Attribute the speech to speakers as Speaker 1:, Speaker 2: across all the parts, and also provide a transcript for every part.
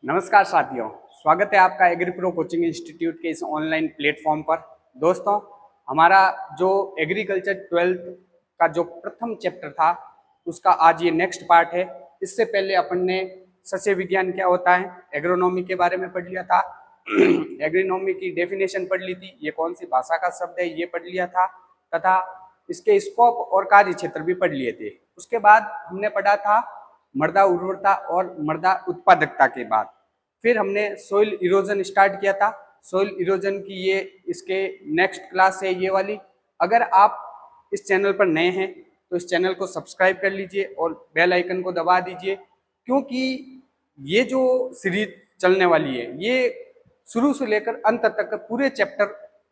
Speaker 1: नमस्कार साथियों, स्वागत है आपका एग्री प्रो कोचिंग इंस्टीट्यूट के इस ऑनलाइन प्लेटफॉर्म पर। दोस्तों, हमारा जो एग्रीकल्चर 12th का जो प्रथम चैप्टर था उसका आज ये नेक्स्ट पार्ट है। इससे पहले अपन ने सस्य विज्ञान क्या होता है, एग्रोनॉमी के बारे में पढ़ लिया था। एग्रोनॉमी की डेफिनेशन पढ़ ली थी, ये कौन सी भाषा का शब्द है ये पढ़ लिया था, तथा इसके स्कोप और कार्य क्षेत्र भी पढ़ लिए थे। उसके बाद हमने पढ़ा था मृदा उर्वरता और मृदा उत्पादकता के बाद फिर हमने सोइल इरोजन स्टार्ट किया था। सोइल इरोजन की ये इसके नेक्स्ट क्लास है ये वाली। अगर आप इस चैनल पर नए हैं तो इस चैनल को सब्सक्राइब कर लीजिए और बेल आइकन को दबा दीजिए, क्योंकि ये जो सीरीज चलने वाली है ये शुरू से लेकर अंत तक पूरे चैप्टर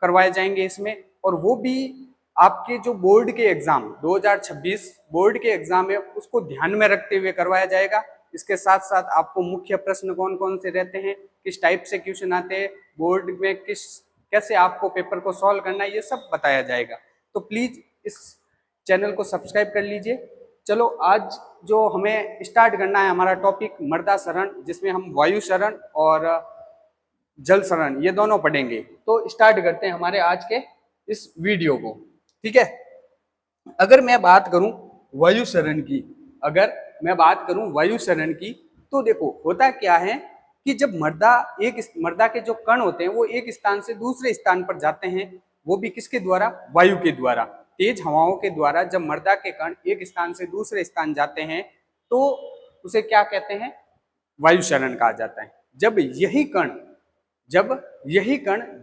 Speaker 1: करवाए जाएंगे इसमें, और वो भी आपके जो बोर्ड के एग्जाम 2026 बोर्ड के एग्जाम है उसको ध्यान में रखते हुए करवाया जाएगा। इसके साथ साथ आपको मुख्य प्रश्न कौन कौन से रहते हैं, किस टाइप से क्वेश्चन आते हैं बोर्ड में, कैसे आपको पेपर को सॉल्व करना है, ये सब बताया जाएगा। तो प्लीज इस चैनल को सब्सक्राइब कर लीजिए। चलो, आज जो हमें स्टार्ट करना है हमारा टॉपिक मृदा शरण, जिसमें हम वायु शरण और जल शरण ये दोनों पढ़ेंगे। तो स्टार्ट करते हैं हमारे आज के इस वीडियो को, ठीक है। अगर मैं बात करूं वायु शरण की, तो देखो होता क्या है कि जब मृदा के जो कण होते हैं वो एक स्थान से दूसरे स्थान पर जाते हैं, वो भी किसके द्वारा, वायु के द्वारा, तेज हवाओं के द्वारा। जब मृदा के कण एक स्थान से दूसरे स्थान जाते हैं तो उसे क्या कहते हैं, वायु शरण कहा जाता है। जब यही कण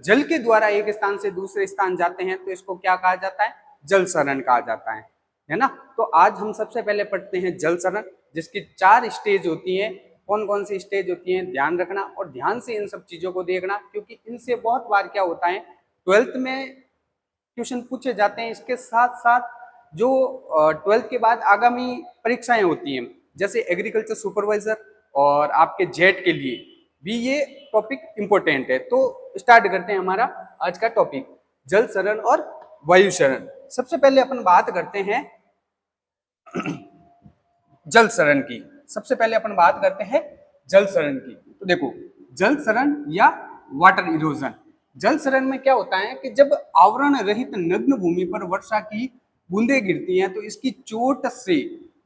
Speaker 1: जल के द्वारा एक स्थान से दूसरे स्थान जाते हैं तो इसको क्या कहा जाता है, जल शरण कहा जाता है ना। तो आज हम सबसे पहले पढ़ते हैं जल शरण, जिसकी 4 स्टेज होती हैं। कौन कौन सी स्टेज होती हैं ध्यान रखना और ध्यान से इन सब चीजों को देखना, क्योंकि इनसे बहुत बार क्या होता है 12th में क्वेश्चन पूछे जाते हैं। इसके साथ साथ जो 12th के बाद आगामी परीक्षाएं होती हैं, जैसे एग्रीकल्चर सुपरवाइजर और आपके जेट के लिए भी ये टॉपिक इंपॉर्टेंट है। तो स्टार्ट करते हैं हमारा आज का टॉपिक, जल शरण और वायु शरण। सबसे पहले अपन बात करते हैं जल शरण की। तो देखो, जल शरण या वाटर इरोजन, जल शरण में क्या होता है कि जब आवरण रहित नग्न भूमि पर वर्षा की बूंदें गिरती हैं तो इसकी चोट से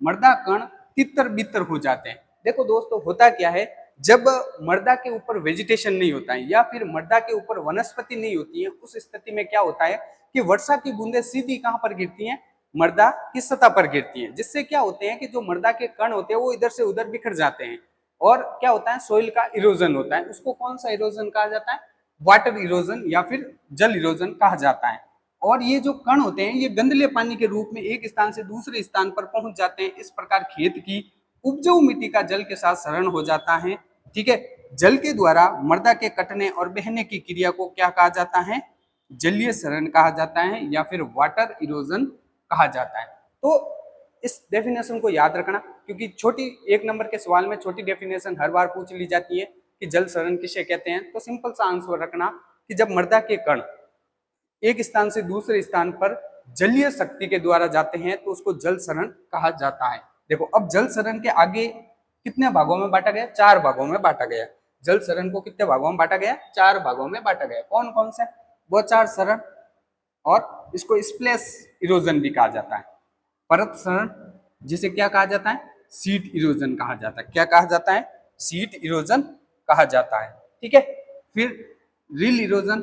Speaker 1: मृदा कण तितर बितर हो जाते हैं। देखो दोस्तों, होता क्या है, जब मृदा के ऊपर वेजिटेशन नहीं होता है या फिर मृदा के ऊपर वनस्पति नहीं होती है, उस स्थिति में क्या होता है कि वर्षा की बूंदें सीधी कहां पर गिरती हैं, मृदा की सतह पर गिरती हैं, जिससे क्या होते हैं कि जो मृदा के कण होते हैं वो इधर से उधर बिखर जाते हैं और क्या होता है, सोइल का इरोजन होता है। उसको कौन सा इरोजन कहा जाता है, वाटर इरोजन या फिर जल इरोजन कहा जाता है। और ये जो कण होते हैं ये गंदले पानी के रूप में एक स्थान से दूसरे स्थान पर पहुंच जाते हैं। इस प्रकार खेत की उपजाऊ मिट्टी का जल के साथ शरण हो जाता है, ठीक है। जल के द्वारा मृदा के कटने और बहने की क्रिया को क्या कहा जाता है, जलीय शरण कहा जाता है या फिर वाटर इरोजन कहा जाता है। तो इस डेफिनेशन को याद रखना, क्योंकि छोटी 1 नंबर के सवाल में छोटी डेफिनेशन हर बार पूछ ली जाती है कि जल शरण किसे कहते हैं। तो सिंपल सा आंसर रखना कि जब मृदा के कण एक स्थान से दूसरे स्थान पर जलीय शक्ति के द्वारा जाते हैं तो उसको जल शरण कहा जाता है। देखो, अब जल शरण के आगे कितने भागों में बांटा गया, 4 भागों में बांटा गया। जल शरण को कितने भागों में बांटा गया, 4 भागों में बांटा गया। कौन कौन से, वो 4 शरण। और इसको स्प्लैश इरोजन भी कहा जाता है, परत शरण, जिसे क्या कहा जाता है, सीट इरोजन कहा जाता है। क्या कहा जाता है, सीट इरोजन कहा जाता है, ठीक है। फिर रील इरोजन,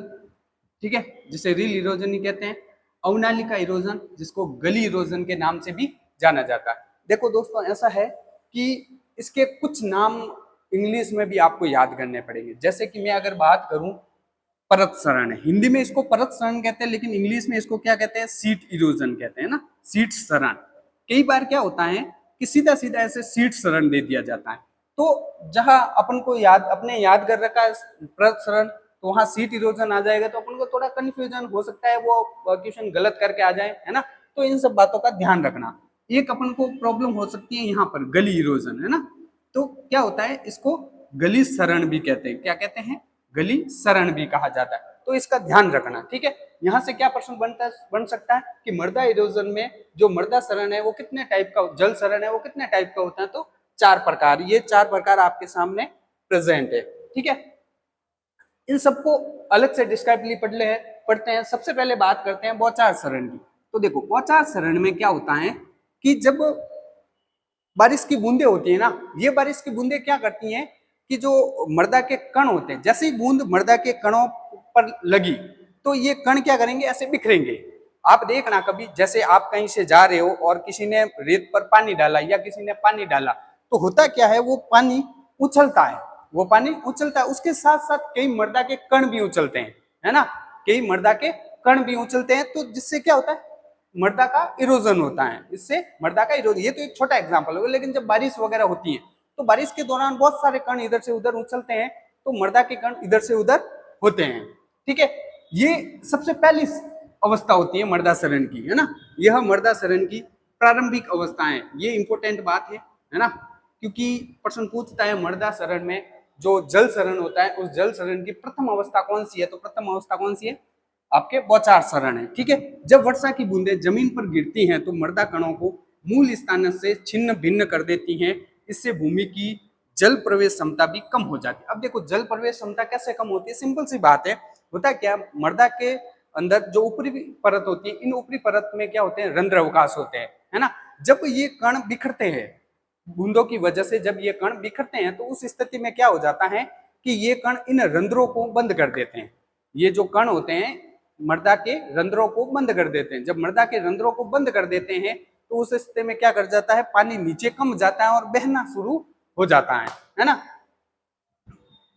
Speaker 1: ठीक है, जिसे रील इरोजन ही कहते हैं। अवनालिका इरोजन, जिसको गली इरोजन के नाम से भी जाना जाता है। देखो दोस्तों, ऐसा है कि इसके कुछ नाम इंग्लिश में भी आपको याद करने पड़ेंगे। जैसे कि मैं अगर बात करूं, परत शरण है, हिंदी में इसको परत शरण कहते हैं, लेकिन इंग्लिश में इसको क्या कहते हैं, सीट इरोजन कहते हैं ना, सीट शरण। कई बार क्या होता है कि सीधा सीधा ऐसे सीट शरण दे दिया जाता है, तो जहां अपन को अपने याद कर रखा है परत शरण, तो वहां सीट इरोजन आ जाएगा तो अपन को थोड़ा कंफ्यूजन हो सकता है, वो क्वेश्चन गलत करके आ जाए, है ना। तो इन सब बातों का ध्यान रखना। एक अपन को प्रॉब्लम हो सकती है यहाँ पर गली इरोजन, है ना। तो क्या होता है, इसको गली शरण भी कहते हैं। क्या कहते हैं, गली शरण भी कहा जाता है। तो इसका ध्यान रखना, ठीक है। यहाँ से क्या प्रश्न बन सकता है कि मृदा इरोजन में जो मृदा शरण है वो कितने टाइप का, जल शरण है वो कितने टाइप का होता है, तो 4 प्रकार। ये 4 प्रकार आपके सामने प्रेजेंट है। ठीक है, इन सबको अलग से डिस्क्राइबली पढ़ते हैं। सबसे पहले बात करते हैं बौछार सरण की। तो देखो बौछार सरण में क्या होता है कि जब बारिश की बूंदे होती है ना, ये बारिश की बूंदे क्या करती हैं कि जो मृदा के कण होते हैं, जैसे ही बूंद मृदा के कणों पर लगी तो ये कण क्या करेंगे, ऐसे बिखरेंगे। आप देखना कभी, जैसे आप कहीं से जा रहे हो और किसी ने रेत पर पानी डाला या किसी ने पानी डाला, तो होता क्या है, वो पानी उछलता है, वो पानी उछलता है, उसके साथ साथ कई मृदा के कण भी उछलते हैं, है ना, कई मृदा के कण भी उछलते हैं। तो जिससे क्या होता है, मृदा का इरोजन होता है, इससे मृदा का इरोजन। ये तो एक छोटा एग्जांपल होगा, लेकिन जब बारिश वगैरह होती है तो बारिश के दौरान बहुत सारे कण इधर से उधर उछलते हैं, तो मृदा के कण इधर से उधर होते हैं। ठीक है, ये सबसे पहली अवस्था होती है मृदा सरण की, है ना। यह मृदा सरण की प्रारंभिक अवस्था है, ये इंपॉर्टेंट बात है ना, क्योंकि प्रश्न पूछता है मृदा सरण में जो जल सरण होता है, उस जल सरण की प्रथम अवस्था कौन सी है, तो प्रथम अवस्था कौन सी है, आपके बौछार सरण है। ठीक है, जब वर्षा की बूंदें जमीन पर गिरती हैं तो मृदा कणों को मूल स्थान से छिन्न भिन्न कर देती हैं, इससे भूमि की जल प्रवेश क्षमता भी कम हो जाती है। अब देखो जल प्रवेश क्षमता कैसे कम होती है, सिंपल सी बात है। होता क्या, मृदा के अंदर जो ऊपरी परत होती है, इन ऊपरी परत में क्या होते हैं, रंध्र अवकाश होते हैं, है ना। जब ये कण बिखरते हैं, बूंदों की वजह से जब ये कण बिखरते हैं, तो उस स्थिति में क्या हो जाता है कि ये कण इन रंध्रों को बंद कर देते हैं। ये जो कण होते हैं मृदा के रंध्रों को बंद कर देते हैं। जब मृदा के रंध्रों को बंद कर देते हैं तो उस स्थिति में क्या कर जाता है, पानी नीचे कम जाता है और बहना शुरू हो जाता है ना।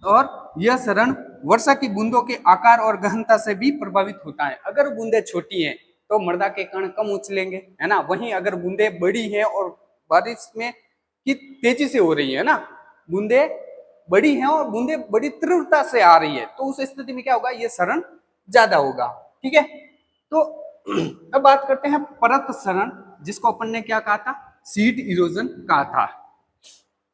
Speaker 1: और यह सरण वर्षा की बूंदों के आकार और गहनता से भी प्रभावित होता है। अगर बूंदे छोटी हैं तो मृदा के कण कम उछलेंगे, है ना। वहीं अगर बूंदे बड़ी हैं और बारिश में की तेजी से हो रही है ना, बूंदे बड़ी हैं और बूंदे बड़ी तीव्रता से आ रही है, तो उस स्थिति में क्या होगा, ये सरण ज्यादा होगा। ठीक है, तो अब बात करते हैं परत सरण, जिसको अपन ने क्या कहा था, सीड इरोजन कहा था।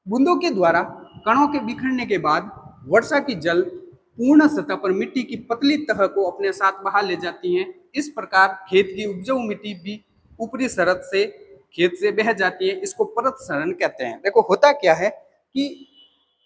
Speaker 1: बूंदों के द्वारा कणों के बिखरने के बाद वर्षा की जल पूर्ण सतह पर मिट्टी की पतली तह को अपने साथ बहा ले जाती है। इस प्रकार खेत की उपजाऊ मिट्टी भी ऊपरी सरत से खेत से बह जाती है। इसको परत सरण कहते हैं। देखो होता क्या है कि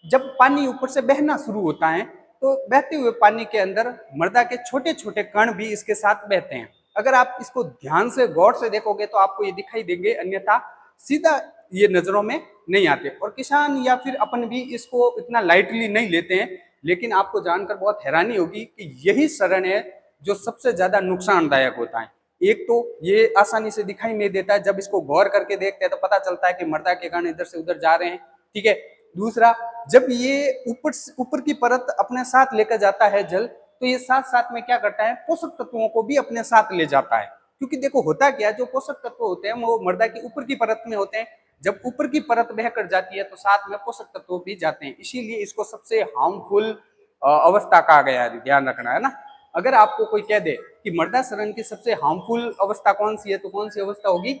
Speaker 1: जब पानी ऊपर से बहना शुरू होता है तो बहते हुए पानी के अंदर मृदा के छोटे छोटे कण भी इसके साथ बहते हैं। अगर आप इसको ध्यान से गौर से देखोगे तो आपको ये दिखाई देंगे, अन्यथा सीधा ये नजरों में नहीं आते। और किसान या फिर अपन भी इसको इतना लाइटली नहीं लेते हैं, लेकिन आपको जानकर बहुत हैरानी होगी कि यही सरण है जो सबसे ज्यादा नुकसानदायक होता है। एक तो ये आसानी से दिखाई नहीं देता है, जब इसको गौर करके देखते हैं तो पता चलता है कि मृदा के कण इधर से उधर जा रहे हैं। ठीक है, दूसरा, जब ये ऊपर की परत अपने साथ लेकर जाता है जल, तो ये साथ साथ में क्या करता है, पोषक तत्वों को भी अपने साथ ले जाता है। क्योंकि देखो होता क्या है, जो पोषक तत्व होते हैं वो मृदा की ऊपर की परत में होते हैं। जब ऊपर की परत बह कर जाती है तो साथ में पोषक तत्व भी जाते हैं, इसीलिए इसको सबसे हार्मफुल अवस्था कहा गया है, ध्यान रखना है ना। अगर आपको कोई कह दे कि मृदा सरण की सबसे हार्मफुल अवस्था कौन सी है, तो कौन सी अवस्था होगी,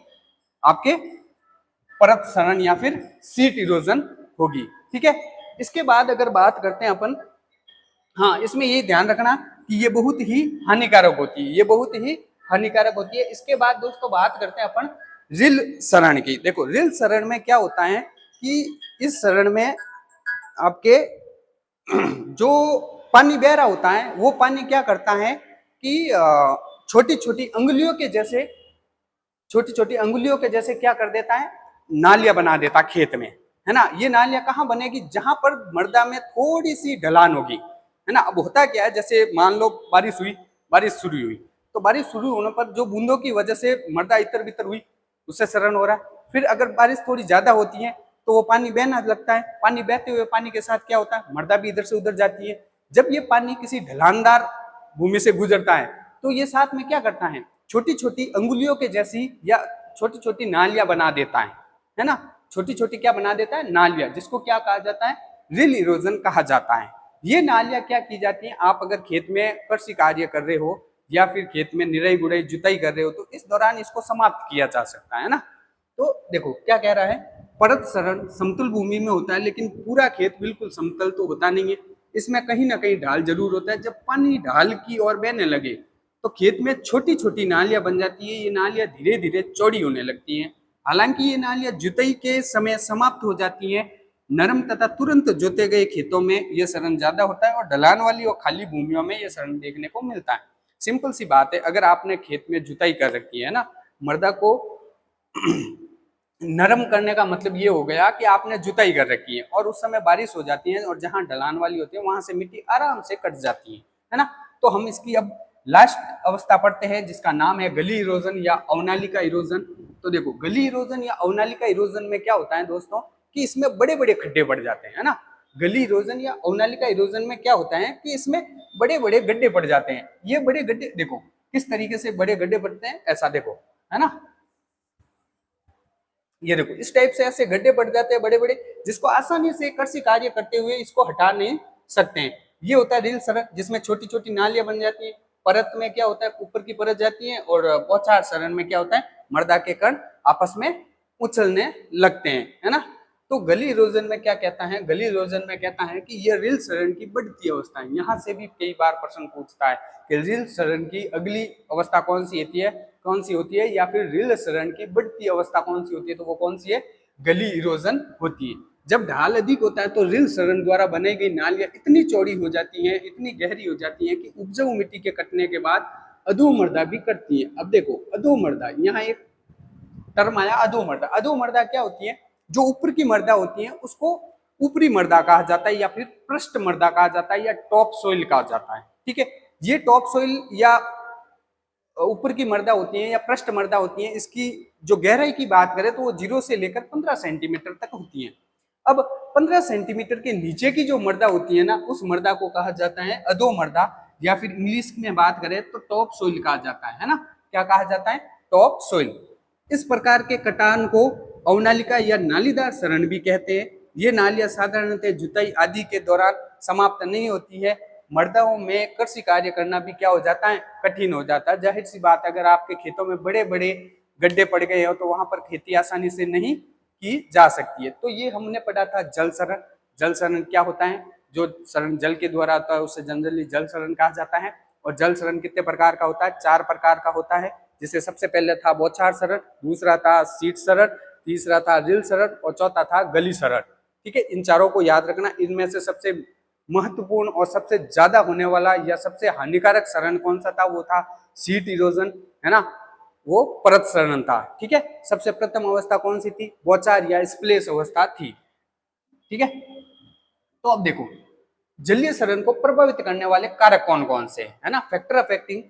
Speaker 1: आपके परत सरण या फिर सीट इरोजन होगी। ठीक है, इसके बाद अगर बात करते हैं अपन, हाँ इसमें ये ध्यान रखना कि ये बहुत ही हानिकारक होती है, ये बहुत ही हानिकारक होती है। इसके बाद दोस्तों बात करते हैं अपन रिल सरण की। देखो रिल सरण में क्या होता है कि इस सरण में आपके जो पानी बह रहा होता है वो पानी क्या करता है कि छोटी छोटी अंगुलियों के जैसे क्या कर देता है, नालियां बना देता खेत में, है ना। ये नालियां कहाँ बनेगी, जहां पर मृदा में थोड़ी सी ढलान होगी, है ना। अब होता क्या है, जैसे मान लो बारिश शुरू हुई, तो बारिश शुरू होने पर जो बूंदों की वजह से मृदा इतर बितर हुई, उससे सरण हो रहा है। फिर अगर बारिश थोड़ी ज्यादा होती है तो वो पानी बहना लगता है। पानी बहते हुए पानी के साथ क्या होता है, मृदा भी इधर से उधर जाती है। जब ये पानी किसी ढलानदार भूमि से गुजरता है तो ये साथ में क्या करता है, छोटी छोटी अंगुलियों के जैसी या छोटी छोटी नालियां बना देता है ना। छोटी छोटी क्या बना देता है, नालियां, जिसको क्या कहा जाता है, रिल इरोजन कहा जाता है। ये नालियां क्या की जाती हैं, आप अगर खेत में कृषि कार्य कर रहे हो या फिर खेत में निराई गुड़ाई जुताई कर रहे हो तो इस दौरान इसको समाप्त किया जा सकता है ना। तो देखो क्या कह रहा है, परत सरण समतल भूमि में होता है, लेकिन पूरा खेत बिल्कुल समतल तो होता नहीं है, इसमें कहीं ना कहीं ढाल जरूर होता है। जब पानी ढाल की ओर बहने लगे तो खेत में छोटी छोटी नालियां बन जाती है। ये नालियां धीरे धीरे चौड़ी होने लगती हैं। हालांकि ये नालियां जुताई के समय समाप्त हो जाती हैं, नरम तथा तुरंत जोते गए खेतों में यह सड़न ज्यादा होता है और ढलान वाली और खाली भूमियों में यह सड़न देखने को मिलता है। सिंपल सी बात है, अगर आपने खेत में जुताई कर रखी है ना, मृदा को नरम करने का मतलब ये हो गया कि आपने जुताई कर रखी है और उस समय बारिश हो जाती है और जहां ढलान वाली होती है वहां से मिट्टी आराम से कट जाती है ना। तो हम इसकी अब लास्ट अवस्था पढ़ते हैं जिसका नाम है गली इरोजन या अवनालिका इरोजन। तो देखो, गली इरोजन या अवनालिका इरोजन में क्या होता है दोस्तों कि इसमें बड़े बड़े खड्डे पड़ जाते हैं, है ना। गली इरोजन या अवनालिका इरोजन में क्या होता है कि इसमें बड़े बड़े गड्ढे पड़ जाते हैं। ये बड़े गड्ढे देखो किस तरीके से बड़े गड्ढे पड़ते हैं, ऐसा देखो, है ना। ये देखो इस टाइप से ऐसे गड्ढे पड़ जाते हैं बड़े बड़े, जिसको आसानी से कृषि कार्य करते हुए इसको हटा नहीं सकते हैं। ये होता है रील सड़न, जिसमें छोटी छोटी नालियां बन जाती है। परत में क्या होता है, ऊपर की परत जाती है, और बौछार सड़न में क्या होता है, मृदा के कण आपस में उछलने लगते हैं, है ना। तो गली इरोजन में क्या कहता है, गली इरोजन में कहता है कि यह रील सड़न की बढ़ती अवस्था है। यहाँ से भी कई बार प्रश्न पूछता है कि रील सड़न की अगली अवस्था कौन सी होती है, या फिर रील सड़न की बढ़ती अवस्था कौन सी होती है, तो वो कौन सी है, गली इरोजन होती है। जब ढाल अधिक होता है तो रील सड़न द्वारा बनाई गई नालियां इतनी चौड़ी हो जाती हैं, इतनी गहरी हो जाती हैं कि उपजाऊ मिट्टी के कटने के बाद अधोमृदा भी कटती है। अब देखो अधोमृदा, यहाँ एक टर्म आया अधोमृदा। अधोमृदा क्या होती है, जो ऊपर की मृदा होती है उसको ऊपरी मृदा कहा जाता है, या फिर पृष्ठ मृदा कहा जाता है, या टॉप सोइल कहा जाता है। ठीक है, ये टॉप सोइल या ऊपर की मृदा होती है या पृष्ठ मृदा होती है, इसकी जो गहराई की बात करें तो वो 0 से लेकर 15 सेंटीमीटर तक होती है। अब 15 सेंटीमीटर के नीचे की जो मृदा होती है ना, उस मृदा को कहा जाता है अधोमृदा, या फिर इंग्लिश में बात करें तो टॉप सोइल कहा जाता है ना। क्या कहा जाता है, टॉप सोइल। इस प्रकार के कटान को अवनालिका या नालीदार सड़न भी कहते हैं। ये नालियां साधारणतः जुताई आदि के दौरान समाप्त नहीं होती है। मृदाओं में कृषि कार्य करना भी क्या हो जाता है, कठिन हो जाता है। जाहिर सी बात, अगर आपके खेतों में बड़े बड़े गड्ढे पड़ गए हो तो वहां पर खेती आसानी से नहीं की जा सकती है। तो ये हमने पढ़ा था जल सरण। जल सरण क्या होता है, जो सरण जल के द्वारा होता है उसे जनरली जल सरण कहा जाता है। और जल सरण कितने प्रकार का होता है, 4 प्रकार का होता है, जिसे सबसे पहले था बौछार सरण, दूसरा था सीट सरण, तीसरा था रील सरण और चौथा था गली सरण। ठीक है, इन चारों को याद रखना। इनमें से सबसे महत्वपूर्ण और सबसे ज्यादा होने वाला या सबसे हानिकारक सड़न कौन सा था, वो था सीट इरोजन, है ना, वो परत सड़न था। ठीक है, सबसे प्रथम अवस्था कौन सी थी, बौछार या स्प्लेश अवस्था थी। ठीक है, तो अब देखो जलीय सड़न को प्रभावित करने वाले कारक कौन कौन से है ना, फैक्टर अफेक्टिंग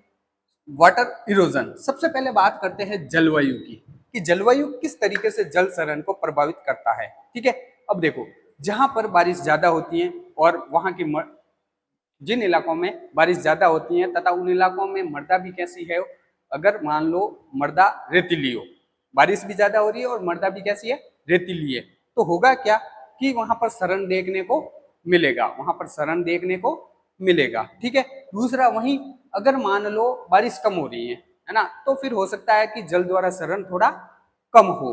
Speaker 1: वाटर इरोजन। सबसे पहले बात करते हैं जलवायु की, कि जलवायु किस तरीके से जल सड़न को प्रभावित करता है। ठीक है, अब देखो जहां पर बारिश ज्यादा होती है और वहां की जिन इलाकों में बारिश ज्यादा होती है तथा उन इलाकों में मृदा भी कैसी है, अगर मान लो मृदा रेतीली हो, बारिश भी ज्यादा हो रही है और मृदा भी कैसी है, रेतीली है, तो होगा क्या कि वहां पर सड़न देखने को मिलेगा, वहां पर सड़न देखने को मिलेगा। ठीक है, दूसरा वहीं अगर मान लो बारिश कम हो रही है ना, तो फिर हो सकता है कि जल द्वारा सड़न थोड़ा कम हो।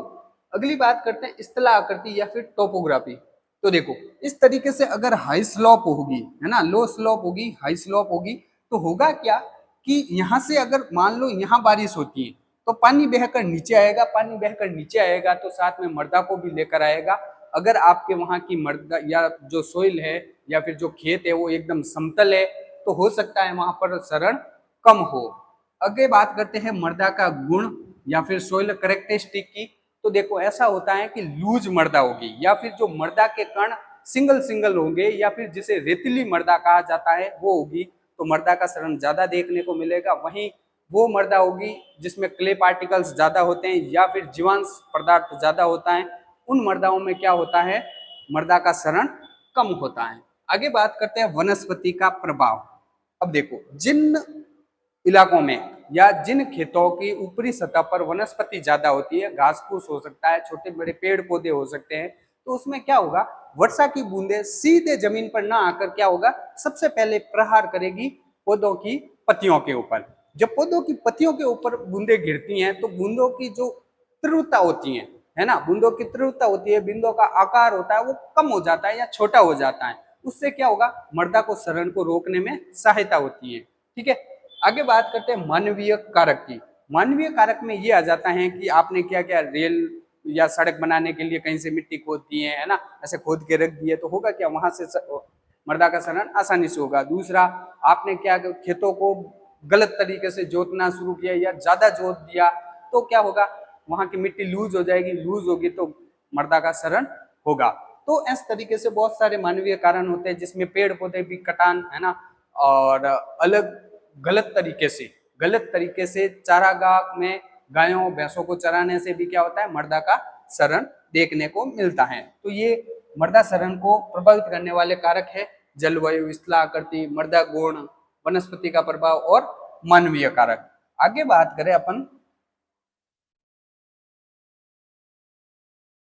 Speaker 1: अगली बात करते हैं स्थल आकृति या फिर टोपोग्राफी। तो देखो इस तरीके से अगर हाई स्लोप होगी, है ना, लो स्लोप होगी, हाई स्लोप होगी, तो होगा क्या कि यहाँ से अगर मान लो यहाँ बारिश होती है तो पानी बहकर नीचे आएगा, पानी बहकर नीचे आएगा तो साथ में मृदा को भी लेकर आएगा। अगर आपके वहां की मृदा या जो सोइल है या फिर जो खेत है वो एकदम समतल है तो हो सकता है वहां पर सड़न कम हो। आगे बात करते हैं मृदा का गुण या फिर सोइल करेक्टरिस्टिक की। तो देखो ऐसा होता है कि लूज मृदा होगी या फिर जो मृदा के कण सिंगल सिंगल होंगे या फिर जिसे रेतीली मृदा कहा जाता है वो होगी, तो मृदा का सड़न ज्यादा देखने को मिलेगा। वहीं वो मृदा होगी जिसमें क्ले पार्टिकल्स ज्यादा होते हैं या फिर जीवांश पदार्थ ज्यादा होता है, उन मृदाओं में क्या होता है, मृदा का सड़न कम होता है। आगे बात करते हैं वनस्पति का प्रभाव। अब देखो जिन इलाकों में या जिन खेतों की ऊपरी सतह पर वनस्पति ज्यादा होती है, घास फूस हो सकता है, छोटे बड़े पेड़ पौधे हो सकते हैं, तो उसमें क्या होगा, वर्षा की बूंदें सीधे जमीन पर ना आकर क्या होगा, सबसे पहले प्रहार करेगी पौधों की पत्तियों के ऊपर। जब पौधों की पत्तियों के ऊपर बूंदें गिरती हैं तो बूंदों की जो तीव्रता होती है ना, बूंदों की तीव्रता होती है, बूंदों का आकार होता है वो कम हो जाता है या छोटा हो जाता है। उससे क्या होगा, मृदा को सड़न को रोकने में सहायता होती है। ठीक है, आगे बात करते हैं मानवीय कारक की। मानवीय कारक में ये आ जाता है कि आपने क्या क्या रेल या सड़क बनाने के लिए कहीं से मिट्टी खोद दिए है ना, ऐसे खोद के रख दिए, तो होगा क्या, वहां से मृदा का क्षरण आसानी से होगा। दूसरा, आपने क्या खेतों को गलत तरीके से जोतना शुरू किया या ज्यादा जोत दिया, तो क्या होगा, वहां की मिट्टी लूज हो जाएगी, लूज होगी तो मृदा का क्षरण होगा। तो इस तरीके से बहुत सारे मानवीय कारण होते हैं, जिसमें पेड़ पौधे भी कटान है ना, और अलग गलत तरीके से चारागाह में गायों भैंसों को चराने से भी क्या होता है, मृदा का क्षरण देखने को मिलता है। तो ये मृदा क्षरण को प्रभावित करने वाले कारक है जलवायु, स्थलाकृति, मृदा गुण, वनस्पति का प्रभाव और मानवीय कारक। आगे बात करें अपन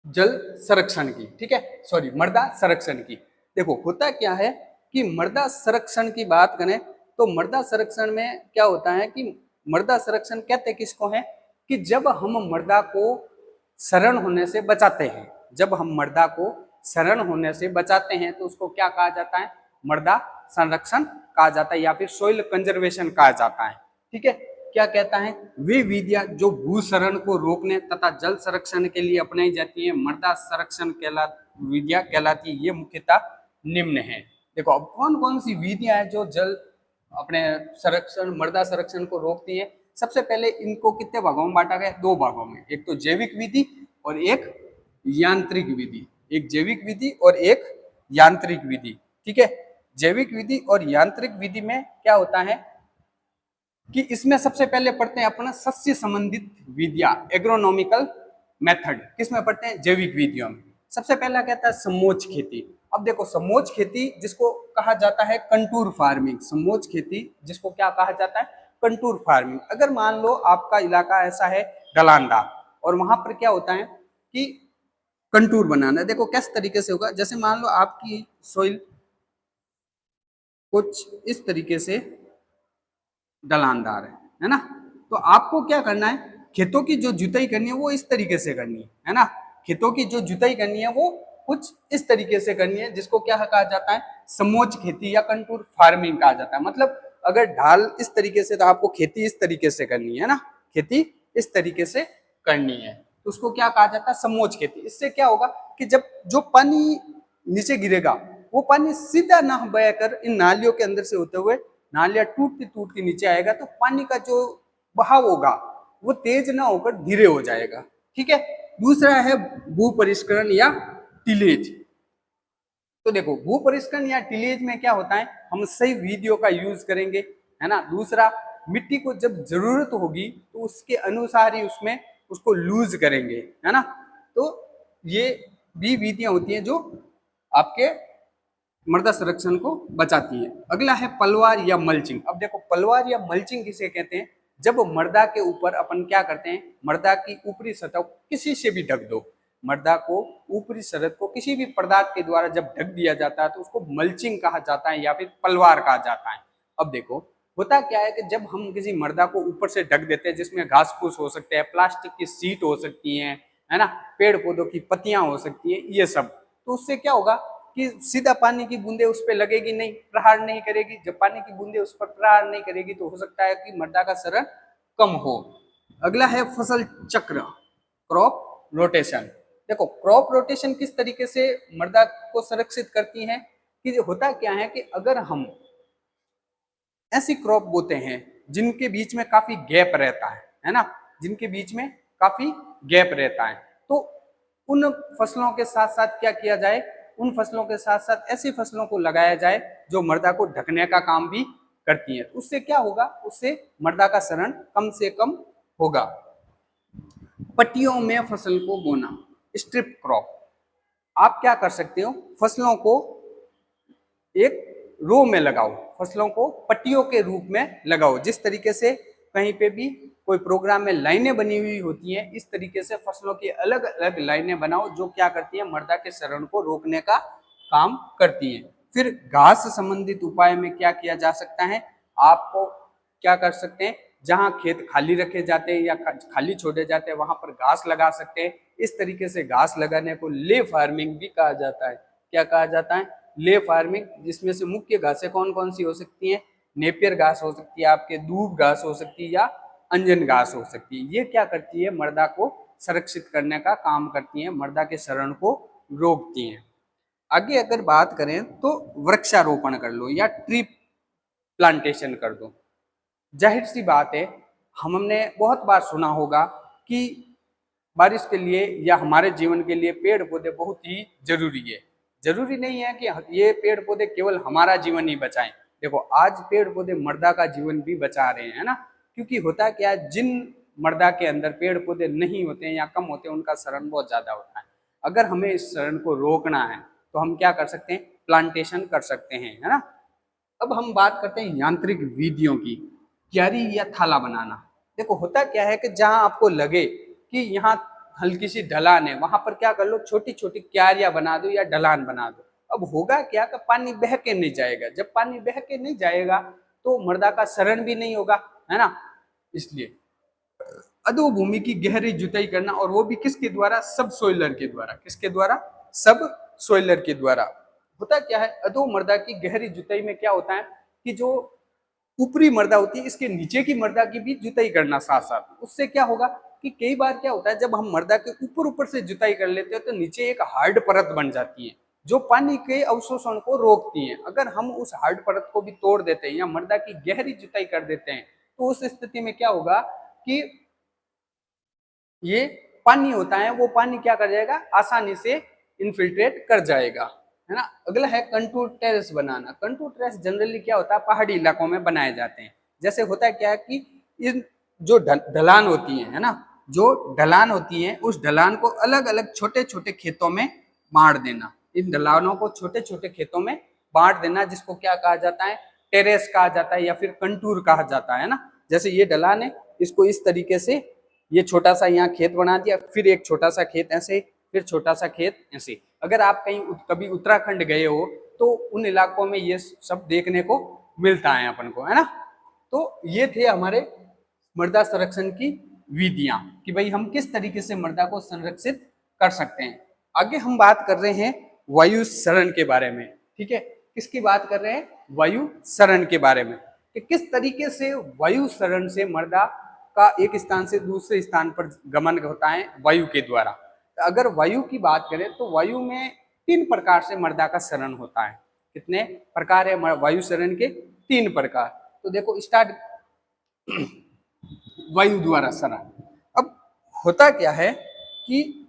Speaker 1: जल संरक्षण की, ठीक है, सॉरी मृदा संरक्षण की। देखो होता क्या है कि मृदा संरक्षण की बात करें तो मृदा संरक्षण में क्या होता है कि मृदा संरक्षण कहते किसको है कि जब हम मृदा को क्षरण होने से बचाते हैं, जब हम मृदा को क्षरण होने से बचाते हैं तो उसको क्या कहा जाता है, मृदा संरक्षण कहा जाता है या फिर सोइल कंजर्वेशन कहा जाता है। ठीक है, क्या कहता है, वे विधियां जो भूक्षरण को रोकने तथा जल संरक्षण के लिए अपनाई जाती है मृदा संरक्षण विधियां कहलाती है। ये मुख्यतः निम्न है। देखो अब कौन कौन सी विधियां हैं जो जल अपने संरक्षण मृदा संरक्षण को रोकती है। सबसे पहले इनको कितने भागों में बांटा गया, दो भागों में, एक तो जैविक विधि और एक यांत्रिक विधि, एक जैविक विधि और एक यांत्रिक विधि। ठीक है, जैविक विधि और यांत्रिक विधि में क्या होता है कि इसमें सबसे पहले पढ़ते हैं अपना सस्य संबंधित विधियां, एग्रोनॉमिकल मेथड, किसमें पढ़ते हैं, जैविक विधियों में। सबसे पहला कहता है समोच्च खेती। अब देखो समोच्च खेती जिसको कहा जाता है कंटूर फार्मिंग, समोच्च खेती जिसको क्या कहा जाता है, कंटूर फार्मिंग। अगर मान लो आपका इलाका ऐसा है ढलानदार और वहां पर क्या होता है कि कंटूर बनाना, देखो किस तरीके से होगा, जैसे मान लो आपकी सोइल कुछ इस तरीके से ढलानदार है ना, तो आपको क्या करना है, खेतों की जो जुताई करनी है वो इस तरीके से करनी है ना, खेतों की जो जुताई करनी है वो कुछ इस तरीके से करनी है, जिसको क्या कहा जाता है, समोच्च खेती या कंटूर फार्मिंग कहा जाता है। मतलब अगर ढाल इस तरीके से तो आपको खेती इस तरीके से करनी है ना, खेती इस तरीके से करनी है, तो उसको क्या कहा जाता है, समोच्च खेती। इससे क्या होगा कि जब जो पानी नीचे गिरेगा वो पानी सीधा ना बहकर इन नालियों के अंदर से होते हुए नालियां टूट के नीचे आएगा, तो पानी का जो बहाव होगा वो तेज ना होकर धीरे हो जाएगा। ठीक है, दूसरा है भू परिष्करण या टिलेज। तो देखो भू परिष्करण या टिलेज में क्या होता है, हम सही विधियों का यूज करेंगे, है ना। दूसरा, मिट्टी को जब जरूरत होगी तो उसके अनुसार ही उसमें उसको लूज करेंगे, है ना। तो ये भी विधियां होती हैं जो आपके मृदा संरक्षण को बचाती है। अगला है पलवार या मल्चिंग। अब देखो पलवार या मल्चिंग किसे कहते हैं, जब मृदा के ऊपर अपन क्या करते हैं, मृदा की ऊपरी सतह किसी से भी ढक दो, मृदा को ऊपरी सतह को किसी भी पदार्थ के द्वारा जब ढक दिया जाता है तो उसको मल्चिंग कहा जाता है या फिर पलवार कहा जाता है। अब देखो होता क्या है कि जब हम किसी मृदा को ऊपर से ढक देते हैं, जिसमें घास फूस हो सकते हैं, प्लास्टिक की सीट हो सकती है ना, पेड़ पौधों की पत्तियां हो सकती है, ये सब, तो उससे क्या होगा कि सीधा पानी की बूंदे उस पर लगेगी नहीं, प्रहार नहीं करेगी। जब पानी की बूंदे उस पर प्रहार नहीं करेगी तो हो सकता है कि मृदा का क्षरण कम हो। अगला है फसल चक्र, क्रॉप रोटेशन। देखो क्रॉप रोटेशन किस तरीके से मृदा को संरक्षित करती है कि होता क्या है कि अगर हम ऐसी क्रॉप बोते हैं जिनके बीच में काफी गैप रहता है ना, जिनके बीच में काफी गैप रहता है, तो उन फसलों के साथ साथ क्या किया जाए, उन फसलों के साथ साथ ऐसी फसलों को लगाया जाए जो मृदा को ढकने का काम भी करती है। तो उससे क्या होगा, उससे मृदा का क्षरण कम से कम होगा। पट्टियों में फसल को बोना, स्ट्रिप क्रॉप। आप क्या कर सकते हो, फसलों को एक रो में लगाओ, फसलों को पट्टियों के रूप में लगाओ। जिस तरीके से कहीं पे भी कोई प्रोग्राम में लाइनें बनी हुई होती हैं, इस तरीके से फसलों की अलग अलग लाइनें बनाओ जो क्या करती है, मृदा के क्षरण को रोकने का काम करती है। फिर घास संबंधित उपाय में क्या किया जा सकता है, आपको क्या कर सकते हैं, जहां खेत खाली रखे जाते हैं या खाली छोड़े जाते हैं वहां पर घास लगा सकते हैं। इस तरीके से घास लगाने को ले फार्मिंग भी कहा जाता है। क्या कहा जाता है, ले फार्मिंग। जिसमें से मुख्य घासें कौन कौन सी हो सकती हैं, नेपियर घास हो सकती है, आपके दूब घास हो सकती है या अंजन घास हो सकती है। ये क्या करती है, मृदा को संरक्षित करने का काम करती हैं, मृदा के क्षरण को रोकती हैं। आगे अगर बात करें तो वृक्षारोपण कर लो या ट्री प्लांटेशन कर दो। जाहिर सी बात है, हमने बहुत बार सुना होगा कि बारिश के लिए या हमारे जीवन के लिए पेड़ पौधे बहुत ही जरूरी है। जरूरी नहीं है कि ये पेड़ पौधे केवल हमारा जीवन ही बचाएं। देखो, आज पेड़ पौधे मृदा का जीवन भी बचा रहे हैं, है ना। क्योंकि होता क्या है, जिन मृदा के अंदर पेड़ पौधे नहीं होते हैं या कम होते हैं, उनका क्षरण बहुत ज्यादा होता है। अगर हमें इस क्षरण को रोकना है तो हम क्या कर सकते हैं, प्लांटेशन कर सकते हैं, है ना। अब हम बात करते हैं यांत्रिक विधियों की। क्यारी या थाला बनाना। देखो, होता क्या है कि जहां आपको लगे कि यहाँ हल्की सी ढलान है, वहां पर क्या कर लो, छोटी छोटी क्यारियां बना दो या ढलान बना दो। अब होगा क्या कि पानी बह के नहीं जाएगा। जब पानी बह के नहीं जाएगा तो मृदा का क्षरण भी नहीं होगा, है ना। इसलिए अधोभूमि की गहरी जुताई करना, और वो भी किसके द्वारा, सब सोइलर के द्वारा। किसके द्वारा, सब सोइलर के द्वारा। होता क्या है, अधो मृदा की गहरी जुताई में क्या होता है कि जो ऊपरी मृदा होती है, इसके नीचे की मृदा की भी जुताई करना साथ साथ। उससे क्या होगा कि कई बार क्या होता है, जब हम मृदा के ऊपर ऊपर से जुताई कर लेते हैं तो नीचे एक हार्ड परत बन जाती है जो पानी के अवशोषण को रोकती है। अगर हम उस हार्ड परत को भी तोड़ देते हैं या मृदा की गहरी जुताई कर देते हैं तो उस स्थिति में क्या होगा कि ये पानी होता है, वो पानी क्या कर जाएगा, आसानी से इनफिल्ट्रेट कर जाएगा, है ना। अगला है कंटूर टेरेस बनाना। कंटूर टेरेस जनरली क्या होता है, पहाड़ी इलाकों में बनाए जाते हैं। जैसे होता है क्या है कि इन जो ढलान होती है ना, जो ढलान होती है, उस ढलान को अलग अलग छोटे छोटे खेतों में बांट देना। इन ढलानों को छोटे छोटे खेतों में बांट देना, जिसको क्या कहा जाता है, टेरेस कहा जाता है या फिर कंटूर कहा जाता है ना। जैसे ये ढलान है, इसको इस तरीके से ये छोटा सा यहाँ खेत बना दिया, फिर एक छोटा सा खेत ऐसे, फिर छोटा सा खेत ऐसे। अगर आप कहीं कभी उत्तराखंड गए हो तो उन इलाकों में ये सब देखने को मिलता है अपन को, है ना। तो ये थे हमारे मृदा संरक्षण की विधियां कि भाई हम किस तरीके से मृदा को संरक्षित कर सकते हैं। आगे हम बात कर रहे हैं वायु क्षरण के बारे में। ठीक है, किसकी बात कर रहे हैं, वायु क्षरण के बारे में, कि किस तरीके से वायु क्षरण से मृदा का एक स्थान से दूसरे स्थान पर गमन होता है वायु के द्वारा। तो अगर वायु की बात करें तो वायु में 3 प्रकार से मृदा का क्षरण होता है। कितने प्रकार है वायु क्षरण के, 3 प्रकार। तो देखो, स्टार्ट वायु द्वारा क्षरण। अब होता क्या है कि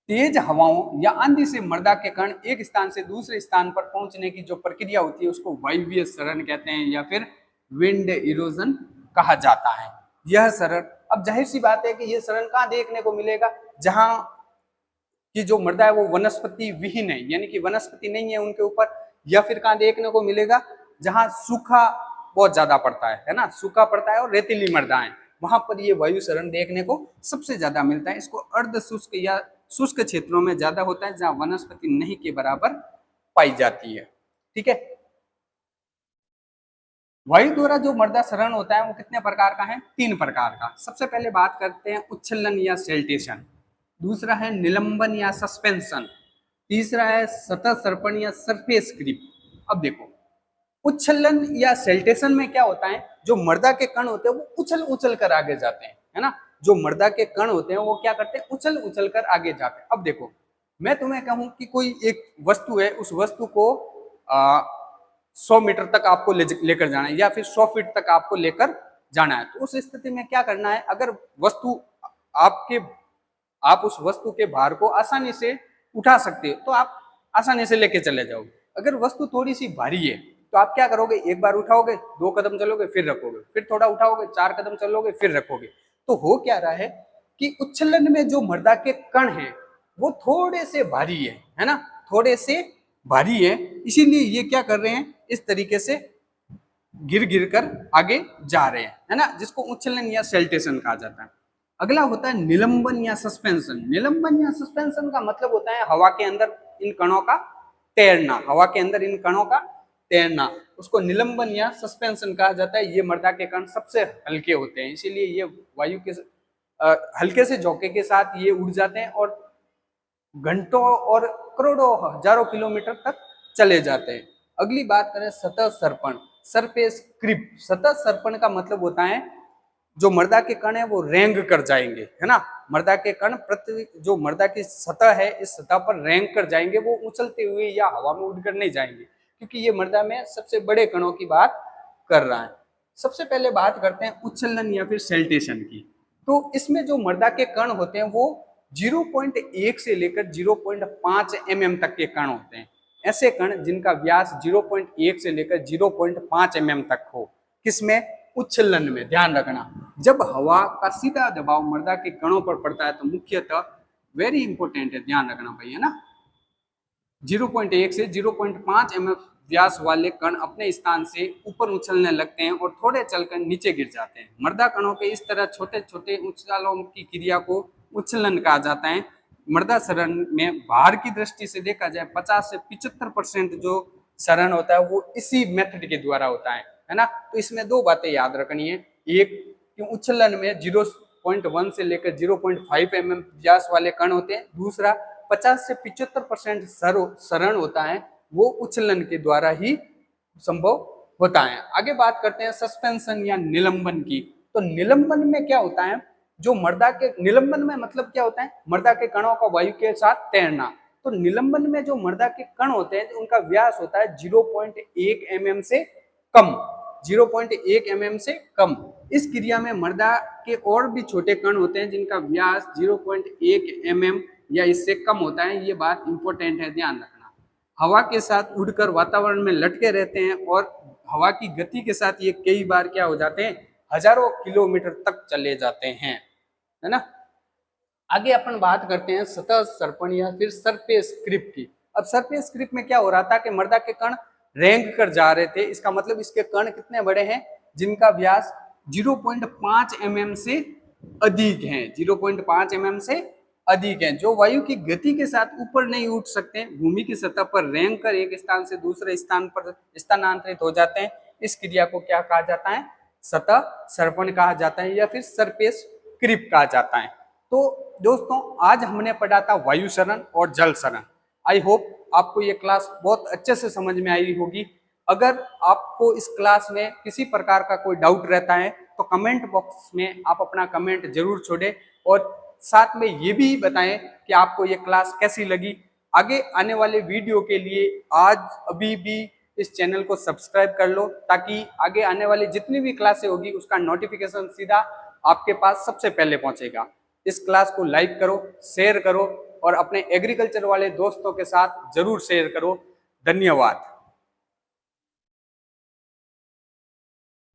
Speaker 1: तेज हवाओं या आंधी से मृदा के कण एक स्थान से दूसरे स्थान पर पहुंचने की जो प्रक्रिया होती है उसको वायवीय क्षरण कहते हैं या फिर विंड इरोजन कहा जाता है। यह क्षरण, अब जाहिर सी बात है कि यह क्षरण कहाँ देखने को मिलेगा, जहां की जो मृदा है वो वनस्पति विहीन है, यानी कि वनस्पति नहीं है उनके ऊपर। या फिर कहाँ देखने को मिलेगा, जहां सूखा बहुत ज्यादा पड़ता है ना, सूखा पड़ता है और रेतीली मृदा है, वहां पर ये वायु क्षरण देखने को सबसे ज्यादा मिलता है। इसको अर्ध शुष्क या शुष्क क्षेत्रों में ज्यादा होता है, जहां वनस्पति नहीं के बराबर पाई जाती है। ठीक है, वायु द्वारा जो मृदा क्षरण होता है वो कितने प्रकार का है, 3 प्रकार का। सबसे पहले बात करते हैं उच्छलन या सेल्टेशन, दूसरा है निलंबन या सस्पेंशन, तीसरा है सतह सर्पण या सरफेस क्रीप। अब देखो, उच्छलन या सेल्टेशन में क्या होता है, जो मृदा के कण होते हैं वो उछल उछल कर आगे जाते हैं, है ना। जो मृदा के कण होते हैं वो क्या करते हैं, उछल उछल कर आगे जाते हैं। अब देखो, मैं तुम्हें कहूं कि कोई एक वस्तु है, उस वस्तु को 100 मीटर तक आपको लेकर जाना है या फिर 100 फीट तक आपको लेकर जाना है, तो उस स्थिति में क्या करना है, अगर वस्तु आप उस वस्तु के भार को आसानी से उठा सकते हो तो आप आसानी से लेके चले जाओगे। अगर वस्तु थोड़ी सी भारी है तो आप क्या करोगे, एक बार उठाओगे, 2 कदम चलोगे, फिर रखोगे, फिर थोड़ा उठाओगे, 4 कदम चलोगे, फिर रखोगे। तो हो क्या रहा है कि उच्छलन में जो मृदा के कण हैं वो थोड़े से भारी है ना, थोड़े से भारी है, इसीलिए ये क्या कर रहे हैं, इस तरीके से गिर गिर कर आगे जा रहे हैं, है ना, जिसको उच्छलन या सेल्टेशन कहा जाता है। अगला होता है निलंबन या सस्पेंशन। निलंबन या सस्पेंशन का मतलब होता है हवा के अंदर इन कणों का तैरना, हवा के अंदर इन कणों का तैरना, उसको निलंबन या सस्पेंशन कहा जाता है। ये मृदा के कण सबसे हल्के होते हैं, इसीलिए ये वायु के हल्के से झोंके के साथ ये उड़ जाते हैं और घंटों और करोड़ों हजारों किलोमीटर तक चले जाते हैं। अगली बात करें सतह सर्पण, सरफेस क्रीप। सतह सर्पण का मतलब होता है जो मृदा के कण है वो रेंग कर जाएंगे, है ना। मृदा के कण पृथ्वी जो मृदा की सतह है इस सतह पर रेंग कर जाएंगे, वो उछलते हुए या हवा में उड़कर नहीं जाएंगे, क्योंकि ये मृदा में सबसे बड़े कणों की बात कर रहा है। सबसे पहले बात करते हैं उच्छलन या फिर सेल्टेशन की। तो इसमें जो मृदा के कण होते हैं वो 0.1 से लेकर 0.5 mm तक के कण होते हैं। ऐसे कण जिनका व्यास 0.1 से लेकर 0.5 mm तक हो, किसमें? उच्छलन में। ध्यान रखना, जब हवा का सीधा दबाव मृदा के कणों पर पड़ता है तो मुख्यतः, वेरी इंपॉर्टेंट है, ध्यान रखना भाई, है ना, 0.1 से 0.5 mm व्यास वाले कण अपने स्थान से ऊपर उछलने लगते हैं और थोड़े चलकर नीचे गिर जाते हैं। मृदा कणों के इस तरह छोटे छोटे उछालों की क्रिया को उच्छलन कहा जाता है। मृदा क्षरण में भार की दृष्टि से देखा जाए 50 से 75% जो क्षरण होता है वो इसी मेथड के द्वारा होता है ना। तो इसमें दो बातें याद रखनी है, एक कि उच्छलन में 0.1 से लेकर 0.5 mm व्यास वाले कण होते हैं, दूसरा 50 से 75% क्षरण होता है वो उच्छलन के द्वारा ही संभव होता है। आगे बात करते हैं सस्पेंशन या निलंबन की। तो निलंबन में क्या होता है, जो मृदा के निलंबन में मतलब क्या होता है, मृदा के कणों का वायु के साथ तैरना। तो निलंबन में जो मृदा के कण होते हैं उनका व्यास होता है 0.1 mm से कम, 0.1 mm से कम। इस क्रिया में मृदा के और भी छोटे कण होते हैं जिनका व्यास 0.1 mm या इससे कम होता है। ये बात इंपॉर्टेंट है, ध्यान रखना। हवा के साथ उड़कर वातावरण में लटके रहते हैं और हवा की गति के साथ ये कई बार क्या हो जाते हैं, हजारों किलोमीटर तक चले जाते हैं, है ना। आगे अपन बात करते हैं सतह सर्पण या फिर सरफेस क्रीप की। अब सरफेस क्रीप में क्या हो रहा था कि मृदा के कण रेंग कर जा रहे थे, इसका मतलब इसके कण कितने बड़े हैं, जिनका व्यास 0.5 mm से अधिक है, 0.5 mm से अधिक है, जो वायु की गति के साथ ऊपर नहीं उठ सकते, भूमि की सतह पर रेंग कर एक स्थान से दूसरे स्थान पर स्थानांतरित हो जाते हैं। इस क्रिया को क्या कहा जाता है, सतह सर्पण कहा जाता है या फिर सरफेस क्रीप कहा जाता है। तो दोस्तों आज हमने पढ़ा था वायु क्षरण और जल क्षरण। आई होप आपको ये क्लास बहुत अच्छे से समझ में आई होगी। अगर आपको इस क्लास में किसी प्रकार का कोई डाउट रहता है तो कमेंट बॉक्स में आप अपना कमेंट जरूर छोड़ें और साथ में ये भी बताएं कि आपको ये क्लास कैसी लगी। आगे आने वाले वीडियो के लिए आज अभी भी इस चैनल को सब्सक्राइब कर लो, ताकि आगे आने वाली जितनी भी क्लासें होगी उसका नोटिफिकेशन सीधा आपके पास सबसे पहले पहुंचेगा। इस क्लास को लाइक करो, शेयर करो और अपने एग्रीकल्चर वाले दोस्तों के साथ जरूर शेयर करो। धन्यवाद।